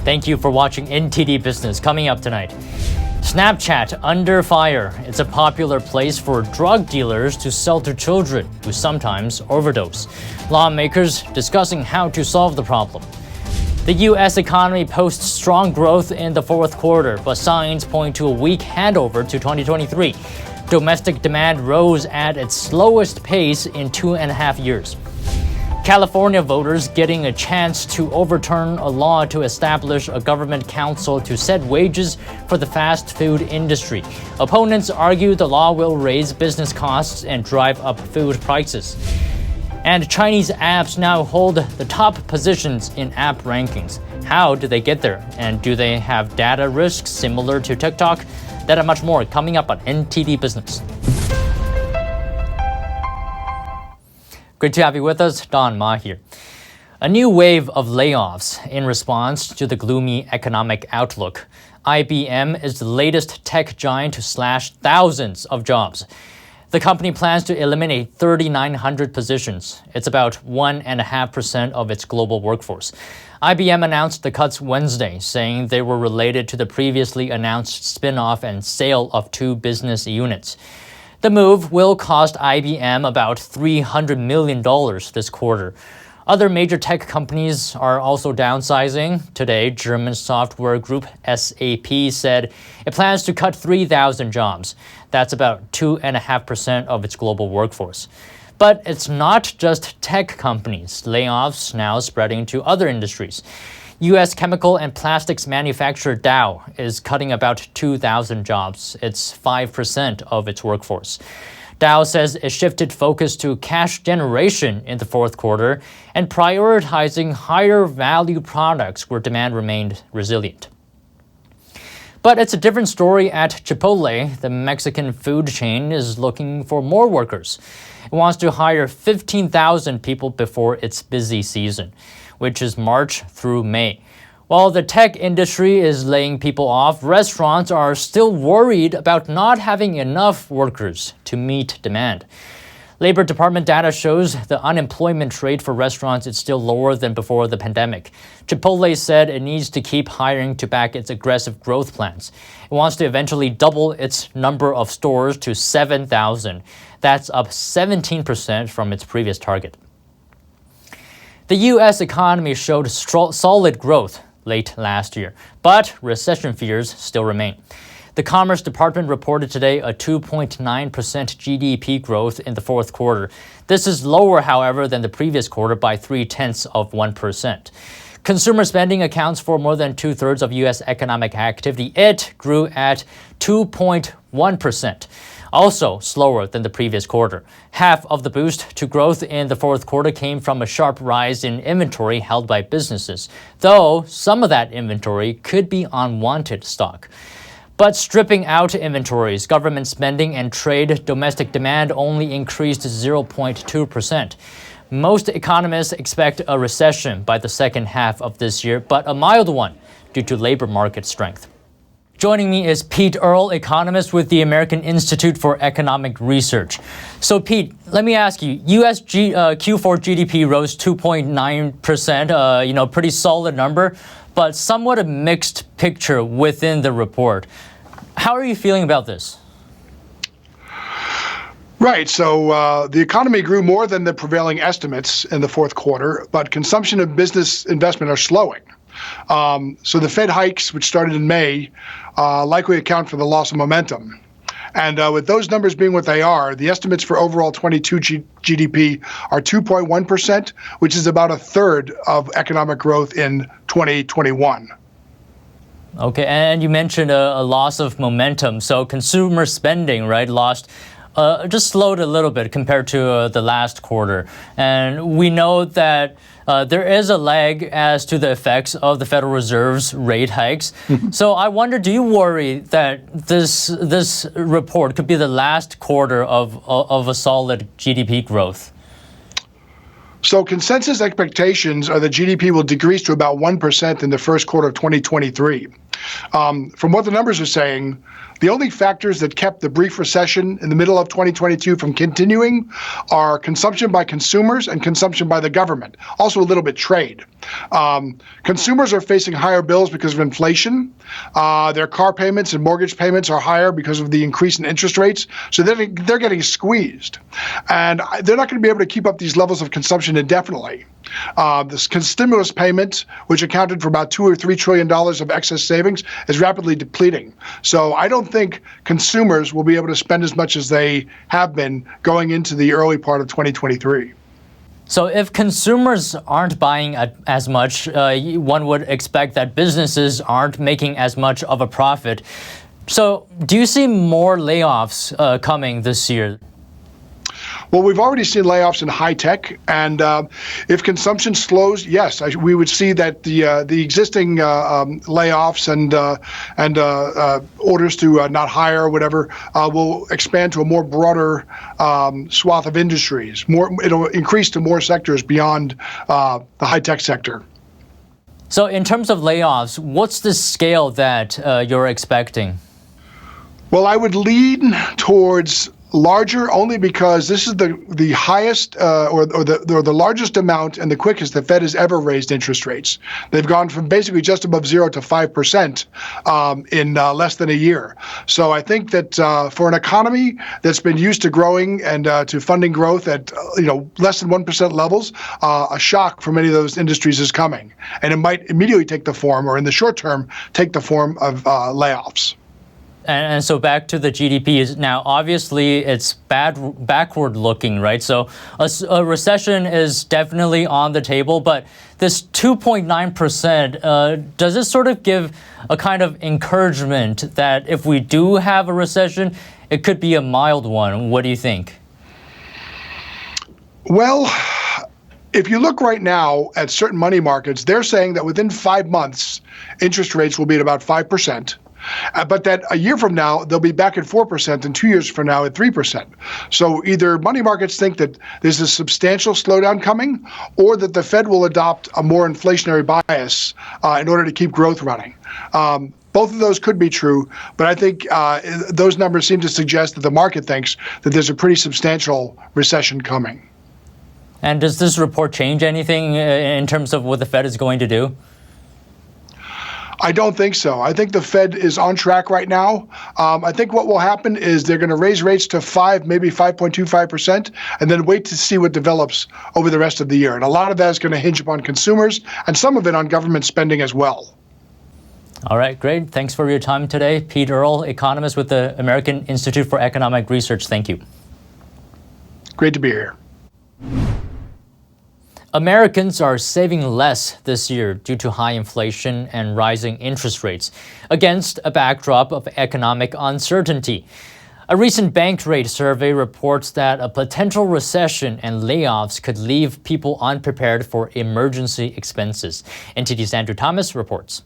Thank you for watching NTD Business. Coming up tonight, Snapchat under fire. It's a popular place for drug dealers to sell to children who sometimes overdose. Lawmakers discussing how to solve the problem. The U.S. economy posts strong growth in the fourth quarter, but signs point to a weak handover to 2023. Domestic demand rose at its slowest pace in 2.5 years. California voters getting a chance to overturn a law to establish a government council to set wages for the fast food industry. Opponents argue the law will raise business costs and drive up food prices. And Chinese apps now hold the top positions in app rankings. How do they get there? And do they have data risks similar to TikTok? That and much more coming up on NTD Business. Great to have you with us. Don Ma here. A new wave of layoffs in response to the gloomy economic outlook. IBM is the latest tech giant to slash thousands of jobs. The company plans to eliminate 3,900 positions. It's about 1.5% of its global workforce. IBM announced the cuts Wednesday, saying they were related to the previously announced spin-off and sale of 2 business units. The move will cost IBM about $300 million this quarter. Other major tech companies are also downsizing. Today, German software group SAP said it plans to cut 3,000 jobs. That's about 2.5% of its global workforce. But it's not just tech companies. Layoffs now spreading to other industries. U.S. chemical and plastics manufacturer Dow is cutting about 2,000 jobs. It's 5% of its workforce. Dow says it shifted focus to cash generation in the fourth quarter and prioritizing higher value products where demand remained resilient. But it's a different story at Chipotle. The Mexican food chain is looking for more workers. It wants to hire 15,000 people before its busy season, which is March through May. While the tech industry is laying people off, restaurants are still worried about not having enough workers to meet demand. Labor Department data shows the unemployment rate for restaurants is still lower than before the pandemic. Chipotle said it needs to keep hiring to back its aggressive growth plans. It wants to eventually double its number of stores to 7,000. That's up 17% from its previous target. The U.S. economy showed solid growth late last year, but recession fears still remain. The Commerce Department reported today a 2.9% GDP growth in the fourth quarter. This is lower, however, than the previous quarter by 0.3%. Consumer spending accounts for more than 2/3 of U.S. economic activity. It grew at 2.1%. Also slower than the previous quarter. Half of the boost to growth in the fourth quarter came from a sharp rise in inventory held by businesses, though some of that inventory could be unwanted stock. But stripping out inventories, government spending and trade, domestic demand only increased 0.2%. Most economists expect a recession by the second half of this year, but a mild one due to labor market strength. Joining me is Pete Earle, economist with the American Institute for Economic Research. So Pete, let me ask you, U.S. Q4 GDP rose 2.9%, pretty solid number, but somewhat a mixed picture within the report. How are you feeling about this? Right. So the economy grew more than the prevailing estimates in the fourth quarter, but consumption and business investment are slowing. So the Fed hikes, which started in May, likely account for the loss of momentum. And with those numbers being what they are, the estimates for overall 22 GDP are 2.1%, which is about a third of economic growth in 2021. Okay, and you mentioned a loss of momentum. So consumer spending, right, just slowed a little bit compared to the last quarter. And we know that there is a lag as to the effects of the Federal Reserve's rate hikes. So I wonder, do you worry that this report could be the last quarter of a solid GDP growth? So consensus expectations are that GDP will decrease to about 1% in the first quarter of 2023. From what the numbers are saying, the only factors that kept the brief recession in the middle of 2022 from continuing are consumption by consumers and consumption by the government, also a little bit trade. Consumers are facing higher bills because of inflation. Their car payments and mortgage payments are higher because of the increase in interest rates, so they're getting squeezed. And they're not going to be able to keep up these levels of consumption indefinitely. The stimulus payment, which accounted for about $2 or $3 trillion of excess savings, is rapidly depleting. So I don't think consumers will be able to spend as much as they have been going into the early part of 2023. So if consumers aren't buying as much, one would expect that businesses aren't making as much of a profit. So do you see more layoffs coming this year? Well, we've already seen layoffs in high tech, and if consumption slows, yes, we would see that the existing layoffs and orders to not hire or whatever will expand to a more broader swath of industries. It'll increase to more sectors beyond the high tech sector. So, in terms of layoffs, what's the scale that you're expecting? Well, I would lean towards larger only because this is the highest or the largest amount and the quickest the Fed has ever raised interest rates. They've gone from basically just above 0 to 5% in less than a year. So I think that for an economy that's been used to growing and to funding growth at less than 1% levels, a shock for many of those industries is coming, and it might immediately take the form, or in the short term, take the form of layoffs. And so back to the GDP is now obviously it's backward looking, right? So a recession is definitely on the table, but this 2.9%, does this sort of give a kind of encouragement that if we do have a recession, it could be a mild one? What do you think? Well, if you look right now at certain money markets, they're saying that within 5 months, interest rates will be at about 5%. But that a year from now, they'll be back at 4%, and 2 years from now at 3%. So either money markets think that there's a substantial slowdown coming, or that the Fed will adopt a more inflationary bias in order to keep growth running. Both of those could be true, but I think those numbers seem to suggest that the market thinks that there's a pretty substantial recession coming. And does this report change anything in terms of what the Fed is going to do? I don't think so. I think the Fed is on track right now. I think what will happen is they're going to raise rates to 5, maybe 5.25%, and then wait to see what develops over the rest of the year. And a lot of that is going to hinge upon consumers, and some of it on government spending as well. All right, great. Thanks for your time today. Pete Earle, economist with the American Institute for Economic Research. Thank you. Great to be here. Americans are saving less this year due to high inflation and rising interest rates, against a backdrop of economic uncertainty. A recent Bankrate survey reports that a potential recession and layoffs could leave people unprepared for emergency expenses. NTD's Andrew Thomas reports.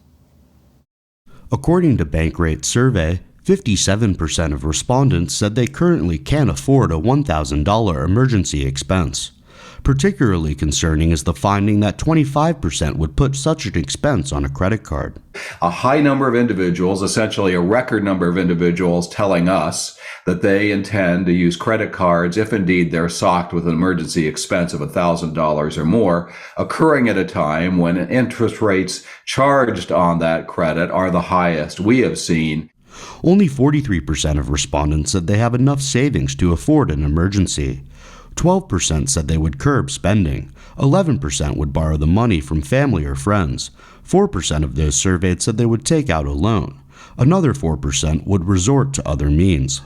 According to Bankrate's survey, 57% of respondents said they currently can't afford a $1,000 emergency expense. Particularly concerning is the finding that 25% would put such an expense on a credit card. A high number of individuals, essentially a record number of individuals, telling us that they intend to use credit cards if indeed they're socked with an emergency expense of $1,000 or more, occurring at a time when interest rates charged on that credit are the highest we have seen. Only 43% of respondents said they have enough savings to afford an emergency. 12% said they would curb spending. 11% would borrow the money from family or friends. 4% of those surveyed said they would take out a loan. Another 4% would resort to other means.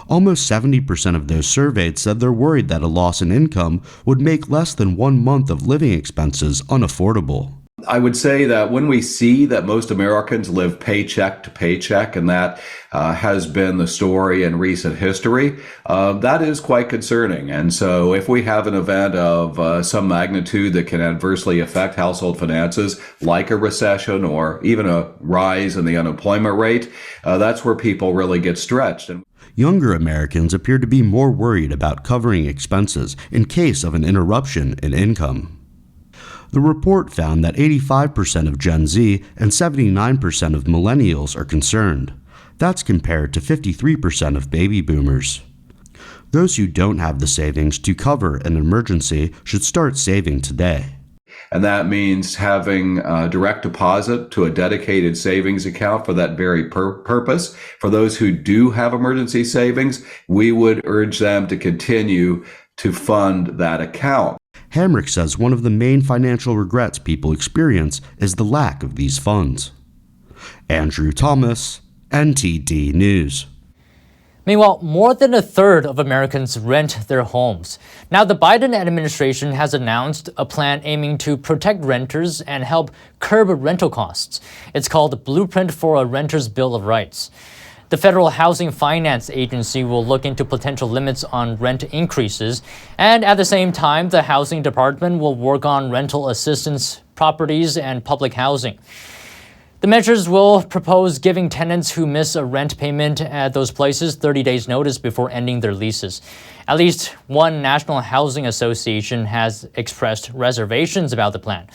Almost 70% of those surveyed said they're worried that a loss in income would make less than 1 month of living expenses unaffordable. I would say that when we see that most Americans live paycheck to paycheck, and that has been the story in recent history, that is quite concerning. And so if we have an event of some magnitude that can adversely affect household finances, like a recession or even a rise in the unemployment rate, that's where people really get stretched. Younger Americans appear to be more worried about covering expenses in case of an interruption in income. The report found that 85% of Gen Z and 79% of millennials are concerned. That's compared to 53% of baby boomers. Those who don't have the savings to cover an emergency should start saving today. And that means having a direct deposit to a dedicated savings account for that very purpose. For those who do have emergency savings, we would urge them to continue to fund that account. Hamrick says one of the main financial regrets people experience is the lack of these funds. Andrew Thomas, NTD News. Meanwhile, more than a third of Americans rent their homes. Now, the Biden administration has announced a plan aiming to protect renters and help curb rental costs. It's called Blueprint for a Renter's Bill of Rights. The Federal Housing Finance Agency will look into potential limits on rent increases, and at the same time, the Housing Department will work on rental assistance properties and public housing. The measures will propose giving tenants who miss a rent payment at those places 30 days notice before ending their leases. At least one National Housing Association has expressed reservations about the plan.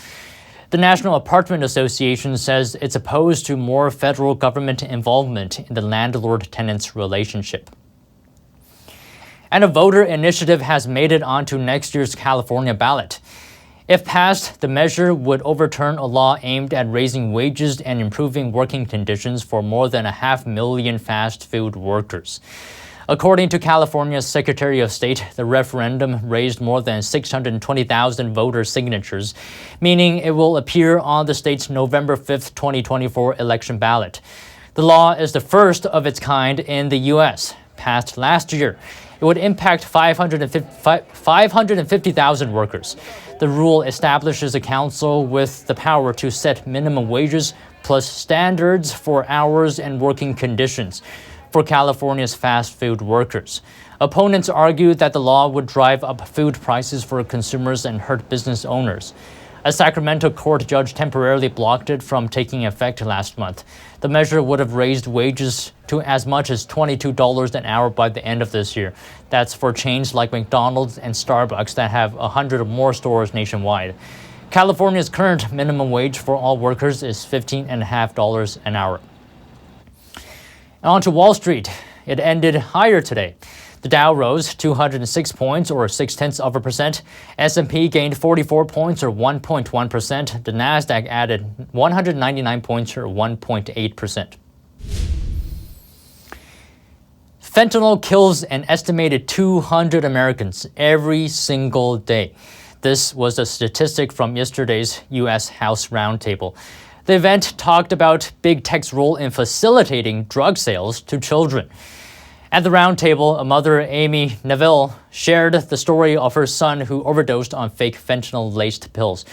The National Apartment Association says it's opposed to more federal government involvement in the landlord-tenants relationship. And a voter initiative has made it onto next year's California ballot. If passed, the measure would overturn a law aimed at raising wages and improving working conditions for more than 500,000 fast food workers. According to California's Secretary of State, the referendum raised more than 620,000 voter signatures, meaning it will appear on the state's November 5th, 2024 election ballot. The law is the first of its kind in the U.S., passed last year. It would impact 550,000 workers. The rule establishes a council with the power to set minimum wages plus standards for hours and working conditions for California's fast food workers. Opponents argue that the law would drive up food prices for consumers and hurt business owners. A Sacramento court judge temporarily blocked it from taking effect last month. The measure would have raised wages to as much as $22 an hour by the end of this year. That's for chains like McDonald's and Starbucks that have 100 or more stores nationwide. California's current minimum wage for all workers is $15.50 an hour. And on to Wall Street. It ended higher today. The Dow rose 206 points, or 0.6%. S&P gained 44 points, or 1.1%. The Nasdaq added 199 points, or 1.8%. Fentanyl kills an estimated 200 Americans every single day. This was a statistic from yesterday's U.S. House Roundtable. The event talked about big tech's role in facilitating drug sales to children. At the roundtable, a mother, Amy Neville, shared the story of her son who overdosed on fake fentanyl-laced pills.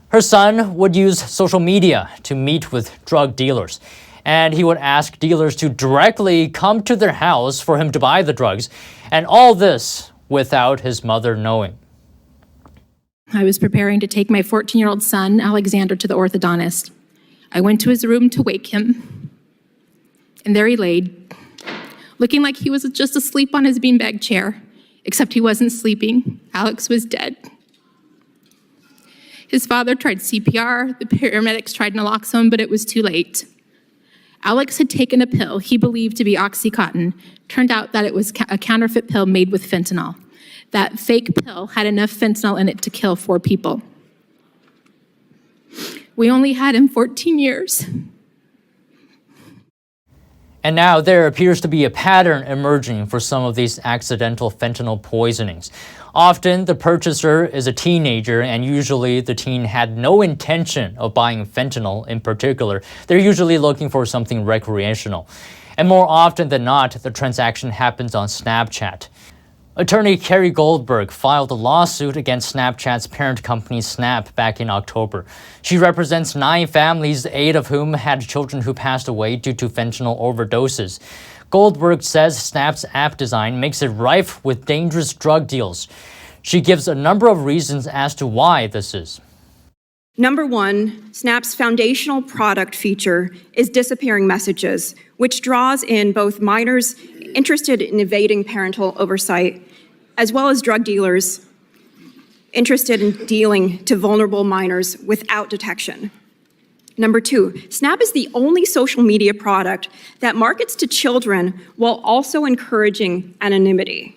Her son would use social media to meet with drug dealers, and he would ask dealers to directly come to their house for him to buy the drugs, and all this without his mother knowing. I was preparing to take my 14-year-old son, Alexander, to the orthodontist. I went to his room to wake him, and there he laid, looking like he was just asleep on his beanbag chair, except he wasn't sleeping. Alex was dead. His father tried CPR, the paramedics tried naloxone, but it was too late. Alex had taken a pill he believed to be Oxycontin. Turned out that it was a counterfeit pill made with fentanyl. That fake pill had enough fentanyl in it to kill 4 people. We only had him 14 years. And now there appears to be a pattern emerging for some of these accidental fentanyl poisonings. Often the purchaser is a teenager, and usually the teen had no intention of buying fentanyl in particular. They're usually looking for something recreational. And more often than not, the transaction happens on Snapchat. Attorney Carrie Goldberg filed a lawsuit against Snapchat's parent company Snap back in October. She represents 9 families, 8 of whom had children who passed away due to fentanyl overdoses. Goldberg says Snap's app design makes it rife with dangerous drug deals. She gives a number of reasons as to why this is. Number 1, Snap's foundational product feature is disappearing messages, which draws in both minors interested in evading parental oversight, as well as drug dealers interested in dealing to vulnerable minors without detection. Number 2, Snap is the only social media product that markets to children while also encouraging anonymity.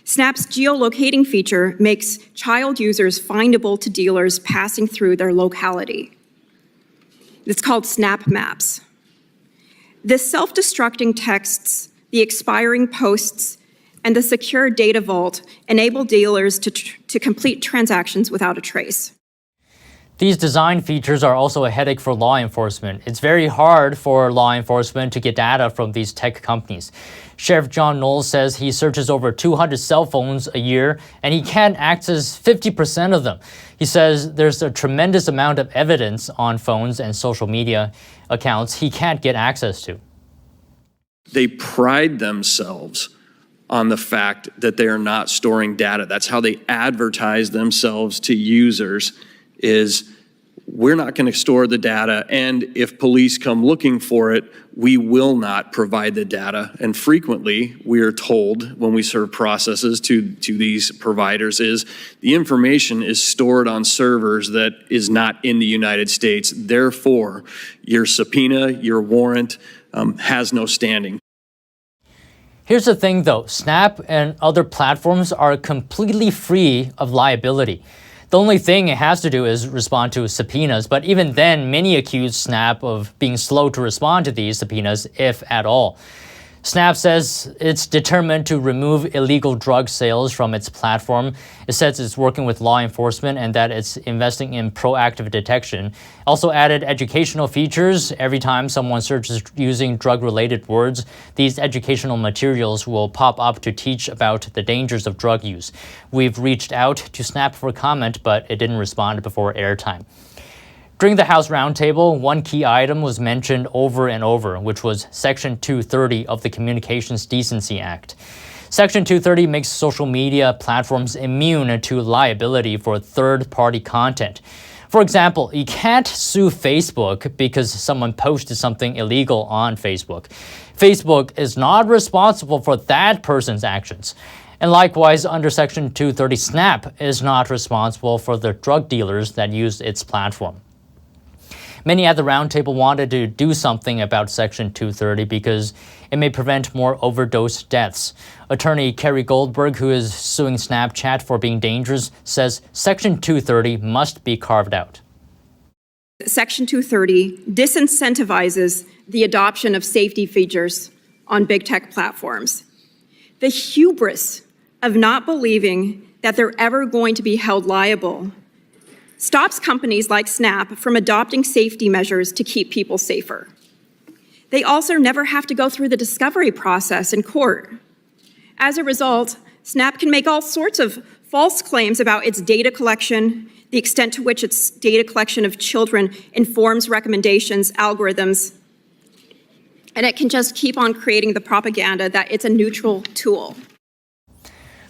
Snap's geolocating feature makes child users findable to dealers passing through their locality. It's called Snap Maps. The self-destructing texts, the expiring posts, and the secure data vault enable dealers to complete transactions without a trace. These design features are also a headache for law enforcement. It's very hard for law enforcement to get data from these tech companies. Sheriff John Knowles says he searches over 200 cell phones a year, and he can't access 50% of them. He says there's a tremendous amount of evidence on phones and social media accounts he can't get access to. They pride themselves on the fact that they are not storing data. That's how they advertise themselves to users, is we're not going to store the data, and if police come looking for it, we will not provide the data. And frequently, we are told when we serve processes to these providers is the information is stored on servers that is not in the United States. Therefore, your subpoena, your warrant has no standing. Here's the thing though, Snap and other platforms are completely free of liability. The only thing it has to do is respond to subpoenas, but even then, many accuse Snap of being slow to respond to these subpoenas, if at all. Snap says it's determined to remove illegal drug sales from its platform. It says it's working with law enforcement and that it's investing in proactive detection. Also added educational features. Every time someone searches using drug-related words, these educational materials will pop up to teach about the dangers of drug use. We've reached out to Snap for comment, but it didn't respond before airtime. During the House roundtable, one key item was mentioned over and over, which was Section 230 of the Communications Decency Act. Section 230 makes social media platforms immune to liability for third-party content. For example, you can't sue Facebook because someone posted something illegal on Facebook. Facebook is not responsible for that person's actions. And likewise, under Section 230, Snap is not responsible for the drug dealers that use its platform. Many at the roundtable wanted to do something about Section 230 because it may prevent more overdose deaths. Attorney Kerry Goldberg, who is suing Snapchat for being dangerous, says Section 230 must be carved out. Section 230 disincentivizes the adoption of safety features on big tech platforms. The hubris of not believing that they're ever going to be held liable stops companies like Snap from adopting safety measures to keep people safer. They also never have to go through the discovery process in court. As a result, Snap can make all sorts of false claims about its data collection, the extent to which its data collection of children informs recommendations, algorithms, and it can just keep on creating the propaganda that it's a neutral tool.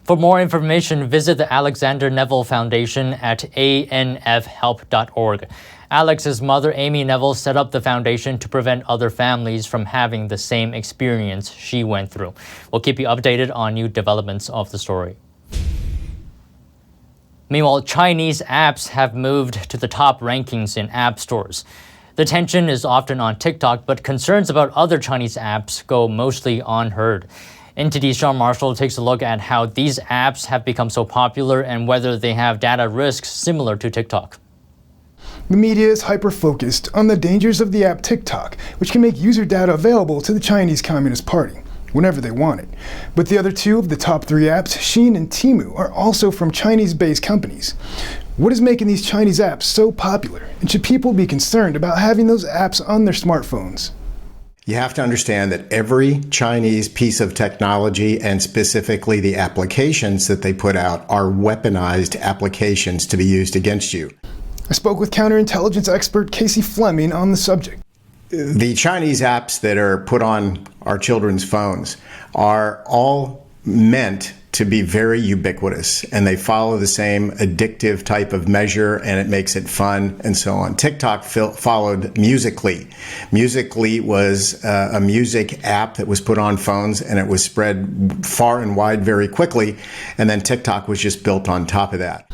For more information, visit the Alexander Neville Foundation at anfhelp.org. Alex's mother, Amy Neville, set up the foundation to prevent other families from having the same experience she went through. We'll keep you updated on new developments of the story. Meanwhile, Chinese apps have moved to the top rankings in app stores. The attention is often on TikTok, but concerns about other Chinese apps go mostly unheard. NTD's Sean Marshall takes a look at how these apps have become so popular and whether they have data risks similar to TikTok. The media is hyper-focused on the dangers of the app TikTok, which can make user data available to the Chinese Communist Party whenever they want it. But the other two of the top 3 apps, Shein and Temu, are also from Chinese-based companies. What is making these Chinese apps so popular, and should people be concerned about having those apps on their smartphones? You have to understand that every Chinese piece of technology, and specifically the applications that they put out, are weaponized applications to be used against you. I spoke with counterintelligence expert Casey Fleming on the subject. The Chinese apps that are put on our children's phones are all meant to be very ubiquitous, and they follow the same addictive type of measure, and it makes it fun and so on. TikTok followed Musical.ly. Musical.ly was a music app that was put on phones, and it was spread far and wide very quickly, and then TikTok was just built on top of that.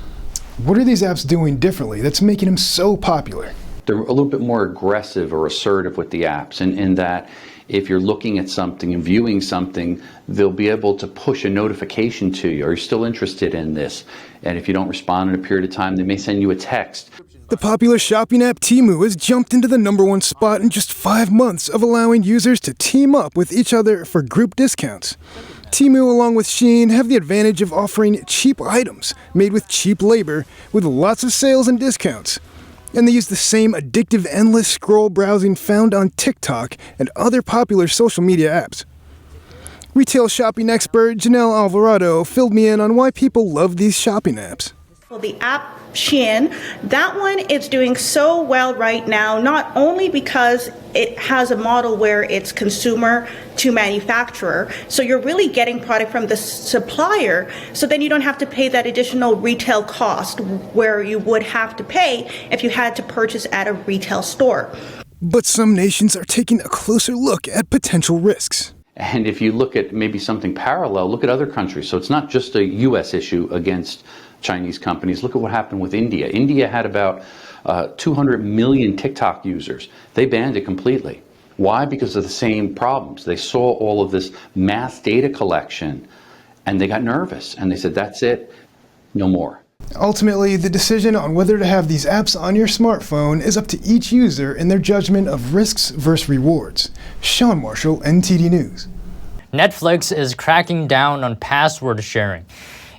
What are these apps doing differently that's making them so popular? They're a little bit more aggressive or assertive with the apps in that if you're looking at something and viewing something, they'll be able to push a notification to you. Are you still interested in this? And if you don't respond in a period of time, they may send you a text. The popular shopping app Temu has jumped into the #1 spot in just 5 months of allowing users to team up with each other for group discounts. Temu, along with Shein, have the advantage of offering cheap items made with cheap labor with lots of sales and discounts. And they use the same addictive endless scroll browsing found on TikTok and other popular social media apps. Retail shopping expert Janelle Alvarado filled me in on why people love these shopping apps. Well, the app Shein, that one is doing so well right now, not only because it has a model where it's consumer to manufacturer, so you're really getting product from the supplier, so then you don't have to pay that additional retail cost where you would have to pay if you had to purchase at a retail store. But some nations are taking a closer look at potential risks. And if you look at maybe something parallel, look at other countries. So it's not just a U.S. issue against Chinese companies. Look at what happened with India. India had about 200 million TikTok users. They banned it completely. Why? Because of the same problems. They saw all of this mass data collection and they got nervous and they said, that's it, no more. Ultimately, the decision on whether to have these apps on your smartphone is up to each user in their judgment of risks versus rewards. Sean Marshall, NTD News. Netflix is cracking down on password sharing.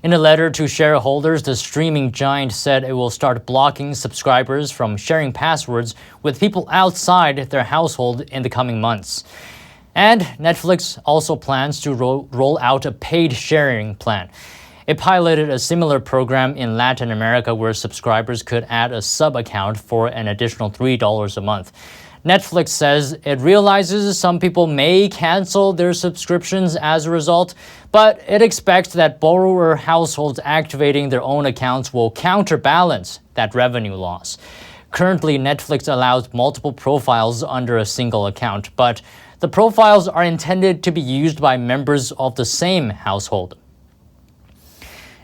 In a letter to shareholders, the streaming giant said it will start blocking subscribers from sharing passwords with people outside their household in the coming months. And Netflix also plans to roll out a paid sharing plan. It piloted a similar program in Latin America where subscribers could add a sub-account for an additional $3 a month. Netflix says it realizes some people may cancel their subscriptions as a result, but it expects that borrower households activating their own accounts will counterbalance that revenue loss. Currently, Netflix allows multiple profiles under a single account, but the profiles are intended to be used by members of the same household.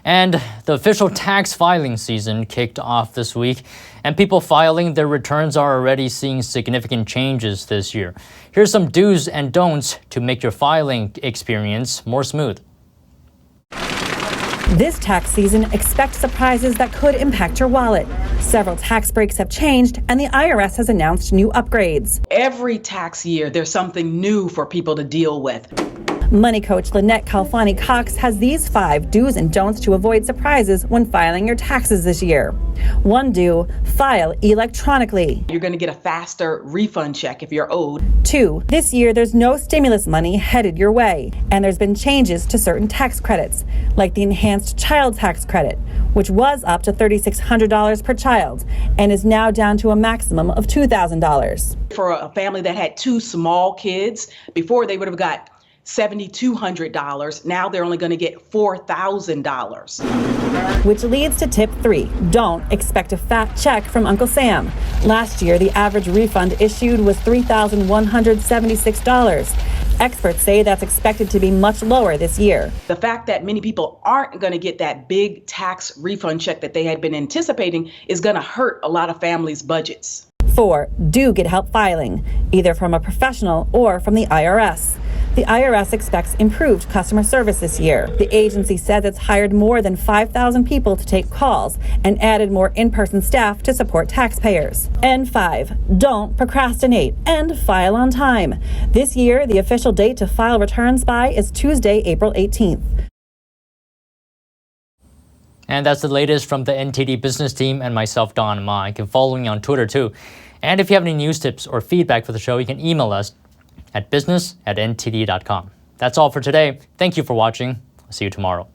And the official tax filing season kicked off this week, and people filing their returns are already seeing significant changes this year. Here's some do's and don'ts to make your filing experience more smooth. This tax season, expect surprises that could impact your wallet. Several tax breaks have changed, and the IRS has announced new upgrades. Every tax year, there's something new for people to deal with. Money coach Lynette Calfani-Cox has these 5 do's and don'ts to avoid surprises when filing your taxes this year. 1 do, file electronically. You're going to get a faster refund check if you're owed. 2, this year there's no stimulus money headed your way, and there's been changes to certain tax credits, like the enhanced child tax credit, which was up to $3,600 per child and is now down to a maximum of $2,000. For a family that had 2 small kids, before they would have got $7,200. Now they're only going to get $4,000. Which leads to tip 3. Don't expect a fat check from Uncle Sam. Last year, the average refund issued was $3,176. Experts say that's expected to be much lower this year. The fact that many people aren't going to get that big tax refund check that they had been anticipating is going to hurt a lot of families' budgets. 4, do get help filing, either from a professional or from the IRS. The IRS expects improved customer service this year. The agency says it's hired more than 5,000 people to take calls and added more in-person staff to support taxpayers. And 5, don't procrastinate and file on time. This year, the official date to file returns by is Tuesday, April 18th. And that's the latest from the NTD Business team and myself, Don Ma. You can follow me on Twitter too. And if you have any news tips or feedback for the show, you can email us at business@ntd.com. That's all for today. Thank you for watching. I'll see you tomorrow.